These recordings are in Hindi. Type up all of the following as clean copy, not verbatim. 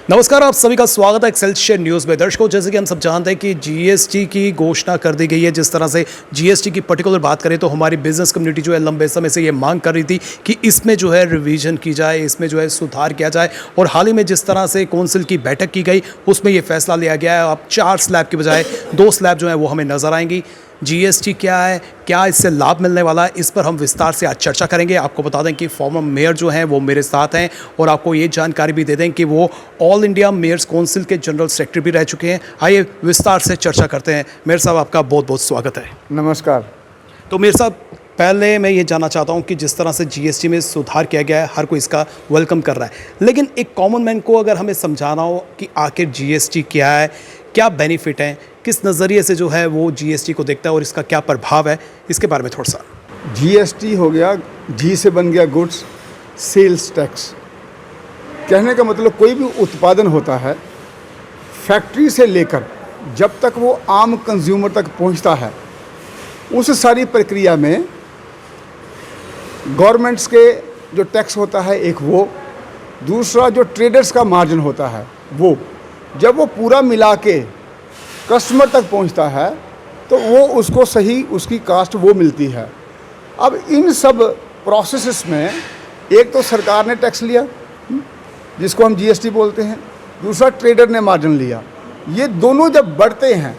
नमस्कार, आप सभी का स्वागत है एक्सेलशियर न्यूज़ में। दर्शकों, जैसे कि हम सब जानते हैं कि जीएसटी की घोषणा कर दी गई है। जिस तरह से जीएसटी की पर्टिकुलर बात करें तो हमारी बिजनेस कम्युनिटी जो है लंबे समय से ये मांग कर रही थी कि इसमें जो है रिवीजन की जाए, इसमें जो है सुधार किया जाए। और हाल ही में जिस तरह से काउंसिल की बैठक की गई उसमें ये फैसला लिया गया है। अब 4 स्लैब की बजाय 2 स्लैब जो है वो हमें नजर आएंगी। जीएसटी क्या है, क्या इससे लाभ मिलने वाला है, इस पर हम विस्तार से आज चर्चा करेंगे। आपको बता दें कि फॉर्मर मेयर जो हैं वो मेरे साथ हैं और आपको ये जानकारी भी दे दें कि वो ऑल इंडिया मेयर्स काउंसिल के जनरल सेक्रेटरी भी रह चुके हैं। आइए विस्तार से चर्चा करते हैं। मेयर साहब, आपका बहुत बहुत स्वागत है। नमस्कार। तो मेयर साहब, पहले मैं ये जानना चाहता हूँ कि जिस तरह से जीएसटी में सुधार किया गया है, हर कोई इसका वेलकम कर रहा है, लेकिन एक कॉमन मैन को अगर हमें समझाना हो कि आखिर जीएसटी क्या है, क्या बेनिफिट हैं, किस नज़रिए से जो है वो जीएसटी को देखता है और इसका क्या प्रभाव है, इसके बारे में थोड़ा सा। जीएसटी हो गया, जी से बन गया गुड्स सेल्स टैक्स। कहने का मतलब कोई भी उत्पादन होता है फैक्ट्री से लेकर जब तक वो आम कंज्यूमर तक पहुंचता है, उस सारी प्रक्रिया में गवर्नमेंट्स के जो टैक्स होता है एक वो, दूसरा जो ट्रेडर्स का मार्जिन होता है वो, जब वो पूरा मिला के कस्टमर तक पहुंचता है तो वो उसको सही उसकी कास्ट वो मिलती है। अब इन सब प्रोसेसेस में एक तो सरकार ने टैक्स लिया जिसको हम जीएसटी बोलते हैं, दूसरा ट्रेडर ने मार्जिन लिया। ये दोनों जब बढ़ते हैं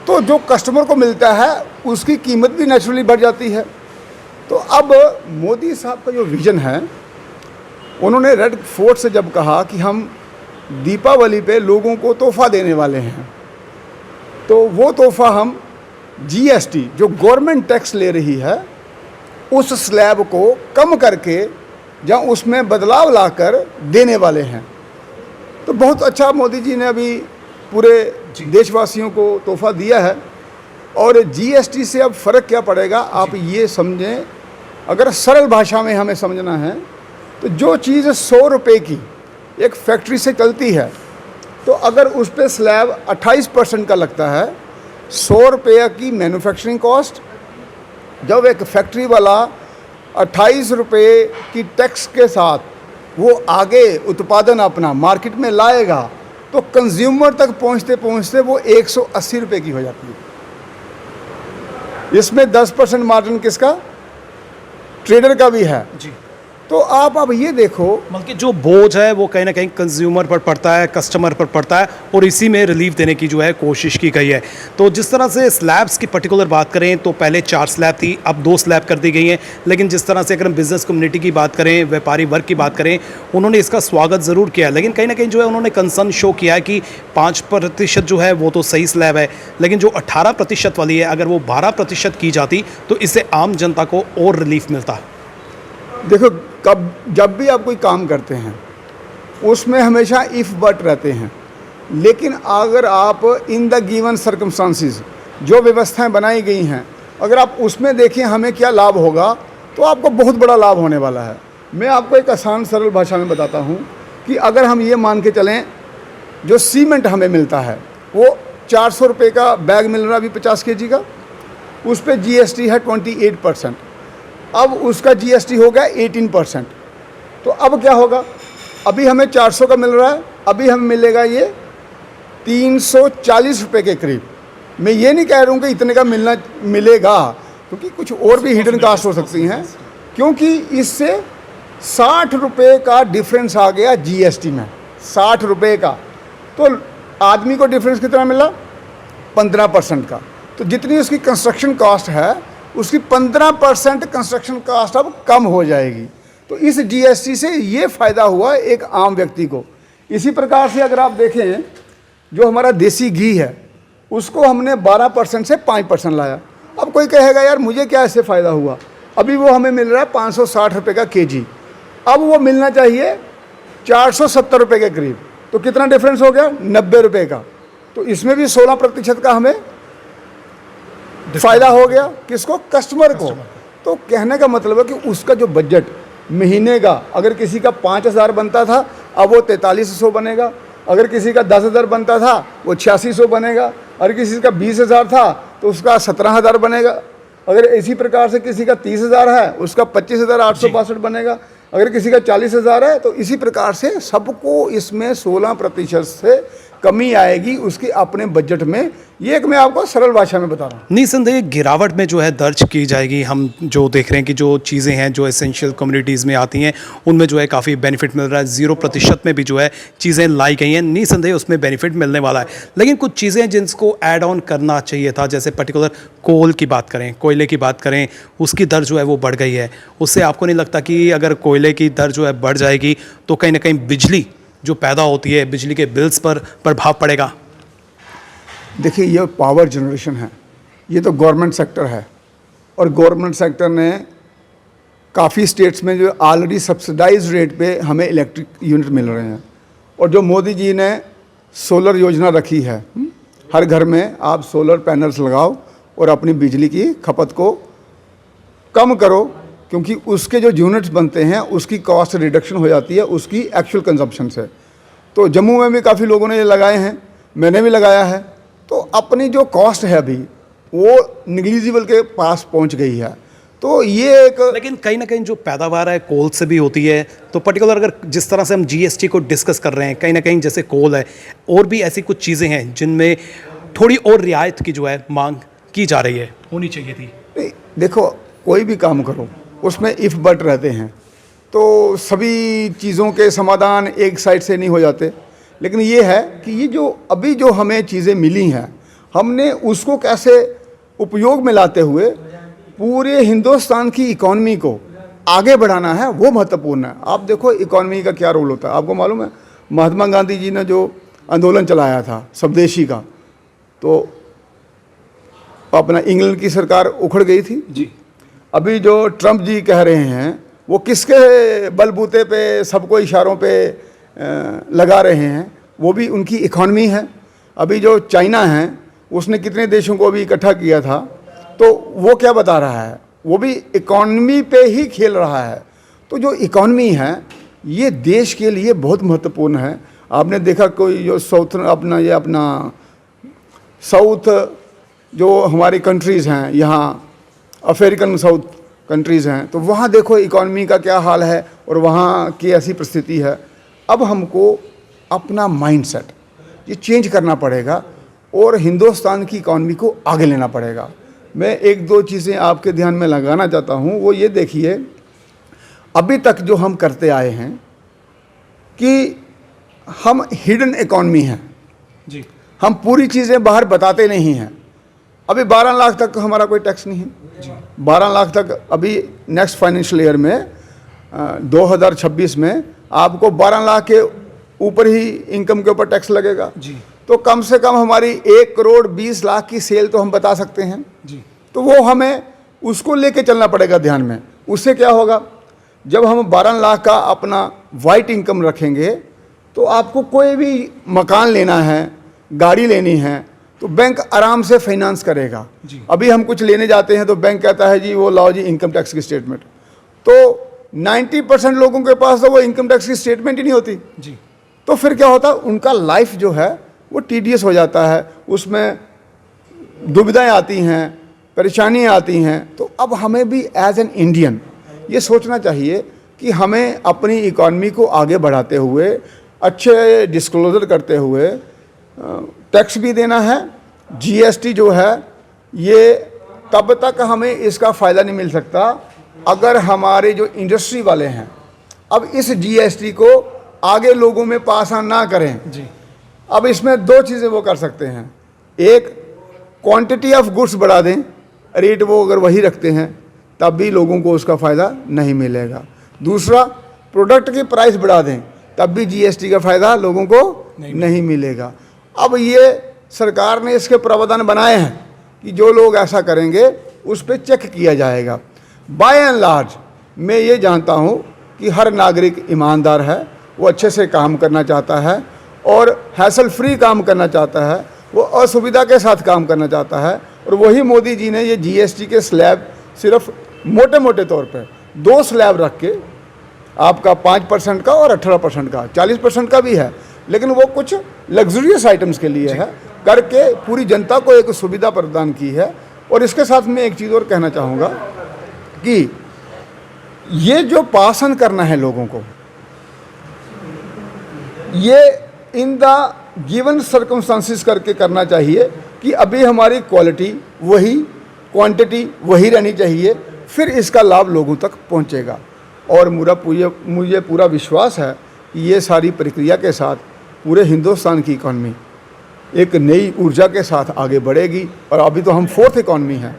तो जो कस्टमर को मिलता है उसकी कीमत भी नेचुरली बढ़ जाती है। तो अब मोदी साहब का जो विज़न है, उन्होंने रेड फोर्ट से जब कहा कि हम दीपावली पे लोगों को तोहफा देने वाले हैं, तो वो तोहफा हम जीएसटी जो गवर्नमेंट टैक्स ले रही है उस स्लैब को कम करके या उसमें बदलाव लाकर देने वाले हैं। तो बहुत अच्छा मोदी जी ने अभी पूरे देशवासियों को तोहफा दिया है। और जीएसटी से अब फ़र्क क्या पड़ेगा आप ये समझें, अगर सरल भाषा में हमें समझना है तो जो चीज़ 100 रुपये की एक फैक्ट्री से चलती है, तो अगर उस पर स्लैब 28% का लगता है, 100 रुपये की मैन्युफैक्चरिंग कॉस्ट, जब एक फैक्ट्री वाला 28 रुपये की टैक्स के साथ वो आगे उत्पादन अपना मार्केट में लाएगा तो कंज्यूमर तक पहुंचते पहुंचते वो 180 रुपये की हो जाती है। इसमें 10% मार्जिन किसका? ट्रेडर का भी है जी। तो आप अब ये देखो, बल्कि जो बोझ है वो कहीं ना कहीं कंज्यूमर पर पड़ता है, कस्टमर पर पड़ता है, और इसी में रिलीफ देने की जो है कोशिश की गई है। तो जिस तरह से स्लैब्स की पर्टिकुलर बात करें तो पहले 4 स्लैब थी, अब 2 स्लैब कर दी गई हैं। लेकिन जिस तरह से अगर हम बिजनेस कम्युनिटी की बात करें, व्यापारी वर्ग की बात करें, उन्होंने इसका स्वागत ज़रूर किया है। लेकिन कहीं ना कहीं जो है उन्होंने कंसर्न शो किया है कि 5% जो है वो तो सही स्लैब है, लेकिन जो 18% वाली है अगर वो 12% की जाती तो इससे आम जनता को और रिलीफ मिलता। देखो, जब भी आप कोई काम करते हैं उसमें हमेशा इफ़ बट रहते हैं, लेकिन अगर आप इन द गिवन सर्कमस्टांसिस जो व्यवस्थाएं बनाई गई हैं अगर आप उसमें देखें हमें क्या लाभ होगा, तो आपको बहुत बड़ा लाभ होने वाला है। मैं आपको एक आसान सरल भाषा में बताता हूं कि अगर हम ये मान के चलें, जो सीमेंट हमें मिलता है वो 400 रुपये का बैग मिल रहा है अभी 50 kg का, उस पर जीएसटी है 28%, अब उसका जीएसटी हो गया 18%। तो अब क्या होगा, अभी हमें 400 का मिल रहा है, अभी हमें मिलेगा ये 340 रुपये के करीब। मैं ये नहीं कह रहा हूँ कि इतने का मिलेगा, क्योंकि कुछ और भी हिडन कास्ट हो सकती हैं, क्योंकि इससे 60 रुपये का डिफरेंस आ गया जीएसटी में, 60 रुपये का। तो आदमी को डिफरेंस कितना मिला? 15% का। तो जितनी उसकी कंस्ट्रक्शन कॉस्ट है उसकी 15% कंस्ट्रक्शन कॉस्ट अब कम हो जाएगी। तो इस जीएसटी से ये फ़ायदा हुआ एक आम व्यक्ति को। इसी प्रकार से अगर आप देखें, जो हमारा देसी घी है उसको हमने 12% से 5% लाया। अब कोई कहेगा यार मुझे क्या इससे फ़ायदा हुआ, अभी वो हमें मिल रहा है 560 रुपये का केजी, अब वो मिलना चाहिए 470 रुपये के करीब। तो कितना डिफरेंस हो गया? 90 रुपये का। तो इसमें भी 16% का हमें फ़ायदा हो गया। किसको? कस्टमर को। तो कहने का मतलब है कि उसका जो बजट महीने का, अगर किसी का 5000 बनता था अब वो 4300 बनेगा, अगर किसी का 10,000 बनता था वो 8600 बनेगा, अगर किसी का 20,000 था तो उसका 17,000 बनेगा, अगर इसी प्रकार से किसी का 30,000 है उसका 25,862 बनेगा। अगर किसी का 40,000 है तो इसी प्रकार से सबको इसमें 16% से कमी आएगी उसके अपने बजट में। ये एक मैं आपको सरल भाषा में बता रहा हूँ। निसंदेह गिरावट में जो है दर्ज की जाएगी। हम जो देख रहे हैं कि जो चीज़ें हैं जो एसेंशियल कम्युनिटीज़ में आती हैं उनमें जो है काफ़ी बेनिफिट मिल रहा है। 0% में भी जो है चीज़ें लाई गई हैं, निसंदेह उसमें बेनिफिट मिलने वाला है। लेकिन कुछ चीज़ें जिनको ऐड ऑन करना चाहिए था, जैसे पर्टिकुलर कोल की बात करें, कोयले की बात करें, उसकी दर जो है वो बढ़ गई है। उससे आपको नहीं लगता कि अगर कोयले की दर जो है बढ़ जाएगी तो कहीं ना कहीं बिजली जो पैदा होती है, बिजली के बिल्स पर प्रभाव पड़ेगा? देखिए, ये पावर जनरेशन है, ये तो गवर्नमेंट सेक्टर है और गवर्नमेंट सेक्टर ने काफ़ी स्टेट्स में जो ऑलरेडी सब्सिडाइज रेट पे हमें इलेक्ट्रिक यूनिट मिल रहे हैं। और जो मोदी जी ने सोलर योजना रखी है, हर घर में आप सोलर पैनल्स लगाओ और अपनी बिजली की खपत को कम करो, क्योंकि उसके जो यूनिट्स बनते हैं उसकी कॉस्ट रिडक्शन हो जाती है उसकी एक्चुअल कंजप्शन से। तो जम्मू में भी काफ़ी लोगों ने ये लगाए हैं, मैंने भी लगाया है। तो अपनी जो कॉस्ट है अभी वो निग्लिजिबल के पास पहुंच गई है। तो ये एक, लेकिन कहीं ना कहीं जो पैदावार है कोल से भी होती है। तो पर्टिकुलर अगर जिस तरह से हम जीएसटी को डिस्कस कर रहे हैं, कहीं ना कहीं जैसे कोल है और भी ऐसी कुछ चीज़ें हैं जिनमें थोड़ी और रियायत की जो है मांग की जा रही है, होनी चाहिए थी। देखो, कोई भी काम करो उसमें इफ़ बट रहते हैं, तो सभी चीज़ों के समाधान एक साइड से नहीं हो जाते। लेकिन ये है कि ये जो अभी जो हमें चीज़ें मिली हैं, हमने उसको कैसे उपयोग में लाते हुए पूरे हिंदुस्तान की इकॉनमी को आगे बढ़ाना है, वो महत्वपूर्ण है। आप देखो इकॉनमी का क्या रोल होता है। आपको मालूम है महात्मा गांधी जी ने जो आंदोलन चलाया था स्वदेशी का, तो अपना इंग्लैंड की सरकार उखड़ गई थी जी। अभी जो ट्रंप जी कह रहे हैं वो किसके बलबूते पे सबको इशारों पे लगा रहे हैं, वो भी उनकी इकॉनमी है। अभी जो चाइना है उसने कितने देशों को अभी इकट्ठा किया था, तो वो क्या बता रहा है, वो भी इकॉनमी पे ही खेल रहा है। तो जो इकॉनमी है ये देश के लिए बहुत महत्वपूर्ण है। आपने देखा कोई जो अपना साउथ जो हमारी कंट्रीज़ हैं, यहाँ अफ्रीकन साउथ कंट्रीज़ हैं, तो वहाँ देखो इकॉनमी का क्या हाल है और वहाँ की ऐसी परिस्थिति है। अब हमको अपना माइंडसेट ये चेंज करना पड़ेगा और हिंदुस्तान की इकॉनमी को आगे लेना पड़ेगा। मैं एक दो चीज़ें आपके ध्यान में लगाना चाहता हूँ। वो ये देखिए, अभी तक जो हम करते आए हैं कि हम हिडन इकॉनमी हैं जी। हम पूरी चीज़ें बाहर बताते नहीं हैं। अभी 12 लाख तक हमारा कोई टैक्स नहीं है। 12 लाख तक अभी नेक्स्ट फाइनेंशियल ईयर में 2026 में आपको 12 लाख के ऊपर ही इनकम के ऊपर टैक्स लगेगा जी। तो कम से कम हमारी 1 करोड़ 20 लाख की सेल तो हम बता सकते हैं जी। तो वो हमें उसको लेके चलना पड़ेगा ध्यान में। उससे क्या होगा, जब हम 12 लाख का अपना वाइट इनकम रखेंगे तो आपको कोई भी मकान लेना है, गाड़ी लेनी है, तो बैंक आराम से फाइनेंस करेगा। अभी हम कुछ लेने जाते हैं तो बैंक कहता है जी वो लाओ जी इनकम टैक्स की स्टेटमेंट, तो 90% लोगों के पास तो वो इनकम टैक्स की स्टेटमेंट ही नहीं होती जी। तो फिर क्या होता है, उनका लाइफ जो है वो टीडियस हो जाता है, उसमें दुविधाएं आती हैं, परेशानियां आती हैं। तो अब हमें भी एज एन इंडियन ये सोचना चाहिए कि हमें अपनी इकॉनमी को आगे बढ़ाते हुए, अच्छे डिस्क्लोजर करते हुए टैक्स भी देना है। जीएसटी जो है ये तब तक हमें इसका फ़ायदा नहीं मिल सकता अगर हमारे जो इंडस्ट्री वाले हैं अब इस जीएसटी को आगे लोगों में पास ऑन ना करें जी। अब इसमें 2 चीज़ें वो कर सकते हैं। एक, क्वांटिटी ऑफ गुड्स बढ़ा दें, रेट वो अगर वही रखते हैं तब भी लोगों को उसका फ़ायदा नहीं मिलेगा। दूसरा, प्रोडक्ट की प्राइस बढ़ा दें तब भी जीएसटी का फ़ायदा लोगों को नहीं मिलेगा। अब ये सरकार ने इसके प्रावधान बनाए हैं कि जो लोग ऐसा करेंगे उस पर चेक किया जाएगा। बाय एंड लार्ज मैं ये जानता हूँ कि हर नागरिक ईमानदार है, वो अच्छे से काम करना चाहता है और हैसल फ्री काम करना चाहता है, वो असुविधा के साथ काम करना चाहता है। और वही मोदी जी ने ये जीएसटी के स्लैब सिर्फ मोटे मोटे तौर पे 2 स्लैब रख के, आपका 5% का और 18% का, 40% का भी है, लेकिन वो कुछ लग्जरियस आइटम्स के लिए है, करके पूरी जनता को एक सुविधा प्रदान की है। और इसके साथ मैं एक चीज़ और कहना चाहूँगा कि ये जो पासन करना है लोगों को, ये इन द गिवन सर्कमस्टांसिस करके करना चाहिए कि अभी हमारी क्वालिटी वही, क्वांटिटी वही रहनी चाहिए, फिर इसका लाभ लोगों तक पहुंचेगा। और मुझे पूरा विश्वास है कि ये सारी प्रक्रिया के साथ पूरे हिंदुस्तान की इकॉनमी एक नई ऊर्जा के साथ आगे बढ़ेगी। और अभी तो हम 4th इकॉनमी हैं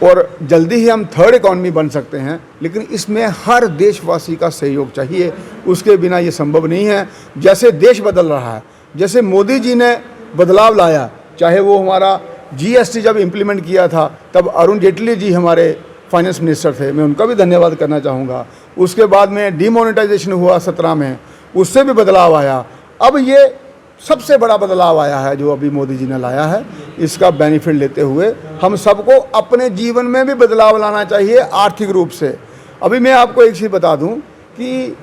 और जल्दी ही हम 3rd इकॉनमी बन सकते हैं, लेकिन इसमें हर देशवासी का सहयोग चाहिए, उसके बिना ये संभव नहीं है। जैसे देश बदल रहा है, जैसे मोदी जी ने बदलाव लाया, चाहे वो हमारा GST जब इम्प्लीमेंट किया था तब अरुण जेटली जी हमारे फाइनेंस मिनिस्टर थे, मैं उनका भी धन्यवाद करना चाहूँगा। उसके बाद में डिमोनेटाइजेशन हुआ 17 में, उससे भी बदलाव आया। अब ये सबसे बड़ा बदलाव आया है जो अभी मोदी जी ने लाया है, इसका बेनिफिट लेते हुए हम सबको अपने जीवन में भी बदलाव लाना चाहिए आर्थिक रूप से। अभी मैं आपको एक चीज़ बता दूं कि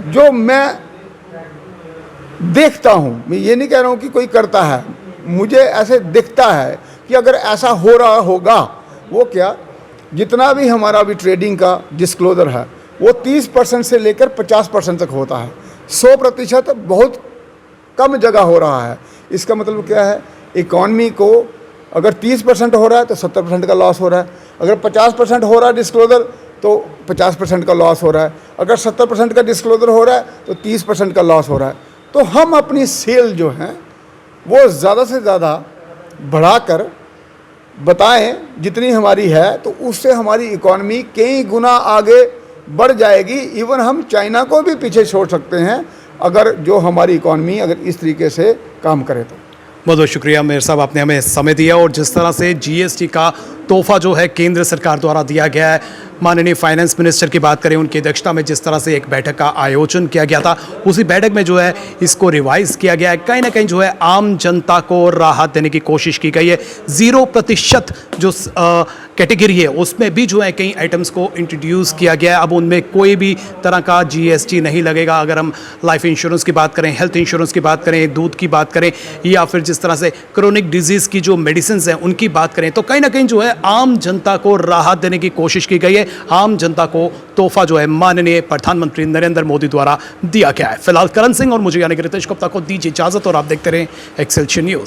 जो मैं देखता हूं, मैं ये नहीं कह रहा हूं कि कोई करता है, मुझे ऐसे दिखता है कि अगर ऐसा हो रहा होगा, वो क्या, जितना भी हमारा अभी ट्रेडिंग का डिस्क्लोजर है वो 30% से लेकर 50% तक होता है। 100% बहुत कम जगह हो रहा है। इसका मतलब क्या है, इकॉनमी को अगर 30% हो रहा है तो 70% का लॉस हो रहा है, अगर 50% हो रहा है डिस्क्लोजर तो 50% का लॉस हो रहा है, अगर 70% का डिस्क्लोजर हो रहा है तो 30% का लॉस हो रहा है। तो हम अपनी सेल जो है वो ज़्यादा से ज़्यादा बढ़ाकर बताएं जितनी हमारी है, तो उससे हमारी इकॉनमी कई गुना आगे बढ़ जाएगी। इवन हम चाइना को भी पीछे छोड़ सकते हैं अगर जो हमारी इकॉनमी अगर इस तरीके से काम करे तो। बहुत बहुत शुक्रिया मेयर साहब, आपने हमें समय दिया और जिस तरह से GST का तोहफा जो है केंद्र सरकार द्वारा दिया गया है, माननीय फाइनेंस मिनिस्टर की बात करें, उनकी अध्यक्षता में जिस तरह से एक बैठक का आयोजन किया गया था, उसी बैठक में जो है इसको रिवाइज किया गया है। कहीं ना कहीं जो है आम जनता को राहत देने की कोशिश की गई है। 0% जो कैटेगरी है उसमें भी जो है कई आइटम्स को इंट्रोड्यूस किया गया है। अब उनमें कोई भी तरह का GST नहीं लगेगा। अगर हम लाइफ इंश्योरेंस की बात करें, हेल्थ इंश्योरेंस की बात करें, दूध की बात करें, या फिर जिस तरह से क्रोनिक डिजीज़ की जो मेडिसिन हैं उनकी बात करें, तो कहीं ना कहीं जो है आम जनता को राहत देने की कोशिश की गई है। आम जनता को तोहफा जो है माननीय प्रधानमंत्री नरेंद्र मोदी द्वारा दिया गया है। फिलहाल करण सिंह और मुझे यानी कि रितेश गुप्ता को दीजिए इजाजत और आप देखते रहें एक्सेलशियर न्यूज़।